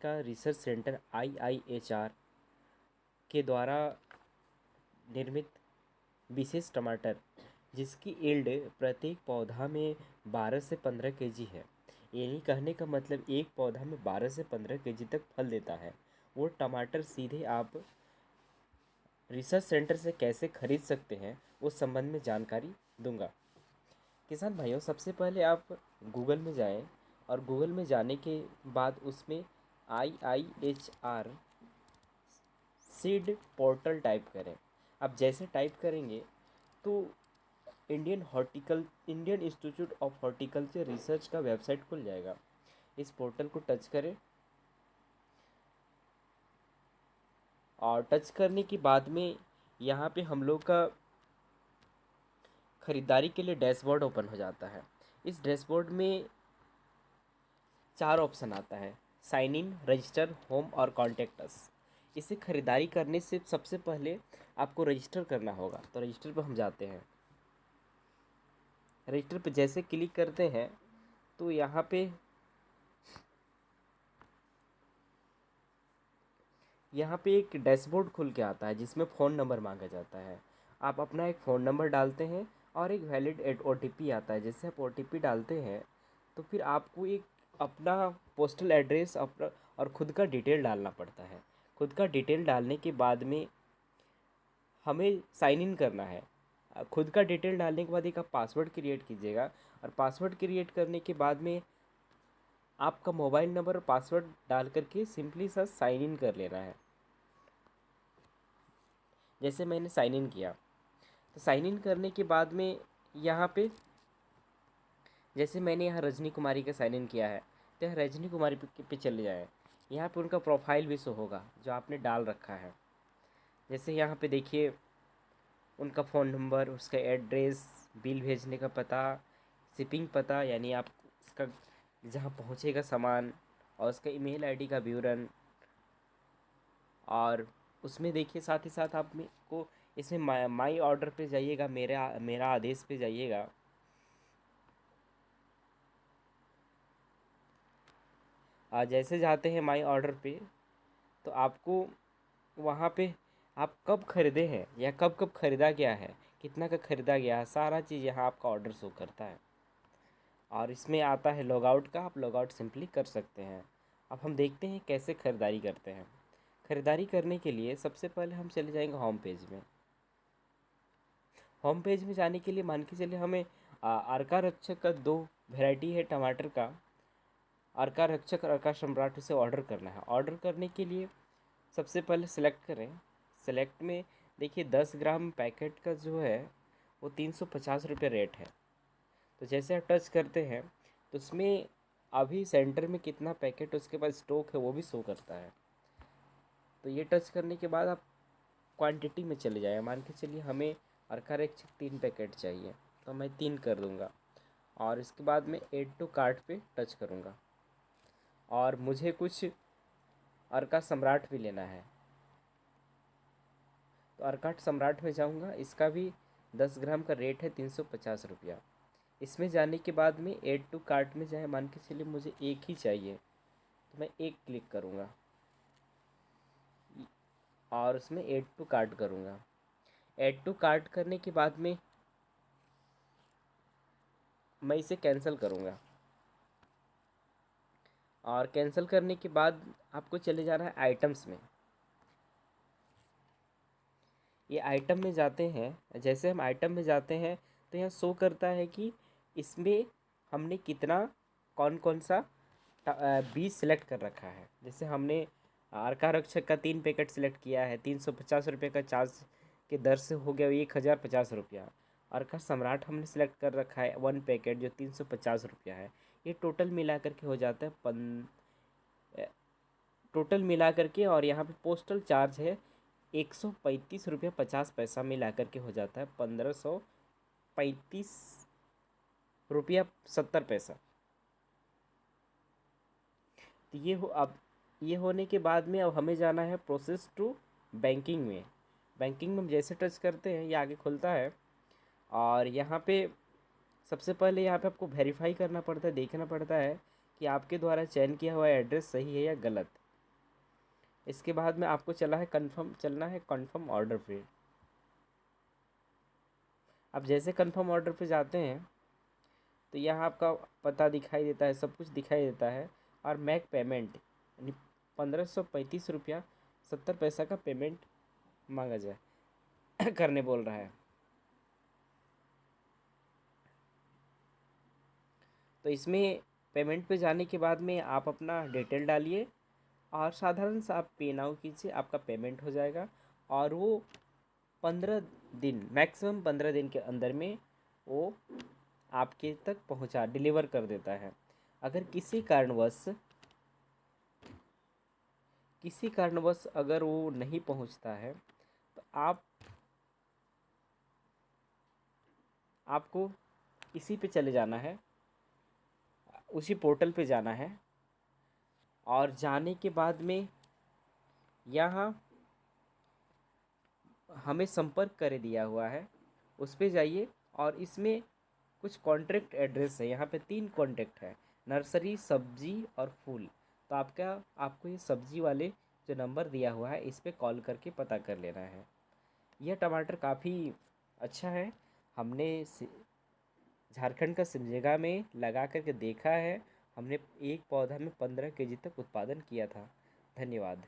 का research centre IIHR के द्वारा निर्मित विशेष टमाटर, जिसकी यील्ड प्रत्येक पौधा में 12 से 15 केजी है। यानी कहने का मतलब एक पौधा में 12 से 15 केजी तक फल देता है। वो टमाटर सीधे आप रिसर्च सेंटर से कैसे खरीद सकते हैं उस संबंध में जानकारी दूंगा। किसान भाइयों, सबसे पहले आप गूगल में जाएं और गूगल में जाने के बाद उसमें IIHR सीड पोर्टल टाइप करें। आप जैसे टाइप करेंगे तो Indian institute of horticulture research का वेबसाइट खुल जाएगा। इस पोर्टल को टच करें और टच करने के बाद में यहाँ पे हम लोग का ख़रीदारी के लिए डैशबोर्ड ओपन हो जाता है। इस डैशबोर्ड में 4 ऑप्शन आता है: साइन इन, रजिस्टर, होम और कॉन्टेक्ट अस। इसे ख़रीदारी करने से सबसे पहले आपको रजिस्टर करना होगा। तो रजिस्टर पर हम जाते हैं। रजिस्टर पर जैसे क्लिक करते हैं तो यहाँ पे एक डैशबोर्ड खुल के आता है जिसमें फ़ोन नंबर मांगा जाता है। आप अपना एक फ़ोन नंबर डालते हैं और एक वैलिड OTP आता है। जैसे आप OTP डालते हैं तो फिर आपको एक अपना पोस्टल एड्रेस अपना और ख़ुद का डिटेल डालना पड़ता है। खुद का डिटेल डालने के बाद में हमें साइन इन करना है। खुद का डिटेल डालने के बाद एक आप पासवर्ड क्रिएट कीजिएगा और पासवर्ड क्रिएट करने के बाद में आपका मोबाइल नंबर और पासवर्ड डाल करके सिंपली सा साइन इन कर लेना है। जैसे मैंने साइन इन किया तो साइन इन करने के बाद में यहाँ पे जैसे मैंने यहाँ रजनी कुमारी का साइन इन किया है तो यहाँ रजनी कुमारी पे चले जाएँ। यहाँ पे उनका प्रोफाइल भी शो होगा जो आपने डाल रखा है। जैसे यहाँ पे देखिए उनका फ़ोन नंबर, उसका एड्रेस, बिल भेजने का पता, शिपिंग पता यानी आप उसका जहाँ पहुँचेगा सामान, और उसका ईमेल आईडी का विवरण। और उसमें देखिए साथ ही साथ आप को इसमें माई ऑर्डर पे जाइएगा, मेरा आदेश पे जाइएगा। जैसे जाते हैं माई ऑर्डर पे तो आपको वहाँ पे आप कब ख़रीदे हैं या कब कब ख़रीदा गया है, कितना का ख़रीदा गया है, सारा चीज़ यहाँ आपका ऑर्डर शो करता है। और इसमें आता है लॉग आउट का, आप लॉग आउट सिंपली कर सकते हैं। अब हम देखते हैं कैसे ख़रीदारी करते हैं। ख़रीदारी करने के लिए सबसे पहले हम चले जाएंगे होम पेज में। होम पेज में जाने के लिए मान के चलिए हमें अर्का रक्षक का 2 वैरायटी है टमाटर का, अर्का रक्षक और अर्का सम्राट, उसे ऑर्डर करना है। ऑर्डर करने के लिए सबसे पहले सेलेक्ट करें। सेलेक्ट में देखिए 10 ग्राम पैकेट का जो है वो 350 रुपये रेट है। तो जैसे आप टच करते हैं तो उसमें अभी सेंटर में कितना पैकेट उसके पास स्टॉक है वो भी शो करता है। तो ये टच करने के बाद आप क्वांटिटी में चले जाएँ। मान के चलिए हमें अर्का रक्षक 3 पैकेट चाहिए तो मैं 3 कर दूँगा और इसके बाद मैं ऐड टू कार्ट पे टच करूँगा। और मुझे कुछ अर्का सम्राट भी लेना है तो अर्का सम्राट में जाऊँगा। इसका भी 10 ग्राम का रेट है 350 रुपया। इसमें जाने के बाद में ऐड टू कार्ट में जाए, मान के चलिए मुझे एक ही चाहिए तो मैं एक क्लिक करूँगा और उसमें ऐड टू कार्ट करूँगा। ऐड टू कार्ट करने के बाद में मैं इसे कैंसिल करूँगा और कैंसिल करने के बाद आपको चले जाना है आइटम्स में। ये आइटम में जाते हैं। जैसे हम आइटम में जाते हैं तो यहाँ शो करता है कि इसमें हमने कितना कौन कौन सा बीज सेलेक्ट कर रखा है। जैसे हमने अर्का रक्षक का 3 पैकेट सेलेक्ट किया है, 350 रुपये का चार्ज के दर से हो गया 1050 रुपया। अर्का सम्राट हमने सेलेक्ट कर रखा है 1 पैकेट जो 350 रुपया है। ये टोटल मिला करके हो जाता है टोटल मिला करके, और यहाँ पे पोस्टल चार्ज है 135 रुपये 50 पैसा मिला करके हो जाता है 1535 रुपया 70 पैसा। तो ये होने के बाद में अब हमें जाना है प्रोसेस टू बैंकिंग में। बैंकिंग में हम जैसे टच करते हैं ये आगे खुलता है और यहाँ पे सबसे पहले यहाँ पे आपको वेरीफाई करना पड़ता है, देखना पड़ता है कि आपके द्वारा चयन किया हुआ एड्रेस सही है या गलत। इसके बाद में आपको चलना है कन्फर्म ऑर्डर पे। अब जैसे कन्फर्म ऑर्डर पे जाते हैं तो यहाँ आपका पता दिखाई देता है, सब कुछ दिखाई देता है, और मेक पेमेंट यानी 1535 रुपया 70 पैसा का पेमेंट मांगा जाए करने बोल रहा है। तो इसमें पेमेंट पे जाने के बाद में आप अपना डिटेल डालिए और साधारण सा आप पे नाउ कीजिए, आपका पेमेंट हो जाएगा। और वो 15 दिन, मैक्सिमम 15 दिन के अंदर में वो आपके तक डिलीवर कर देता है। अगर किसी कारणवश अगर वो नहीं पहुंचता है तो आपको इसी पे चले जाना है, उसी पोर्टल पे जाना है, और जाने के बाद में यहाँ हमें संपर्क करे दिया हुआ है, उस पे जाइए। और इसमें कुछ कॉन्टैक्ट एड्रेस है, यहाँ पे 3 कॉन्टैक्ट है, नर्सरी, सब्जी और फूल। तो आपको ये सब्जी वाले जो नंबर दिया हुआ है इस पे कॉल करके पता कर लेना है। यह टमाटर काफ़ी अच्छा है। हमने झारखंड का सिमडेगा में लगा करके देखा है। हमने एक पौधा में 15 केजी तक उत्पादन किया था। धन्यवाद।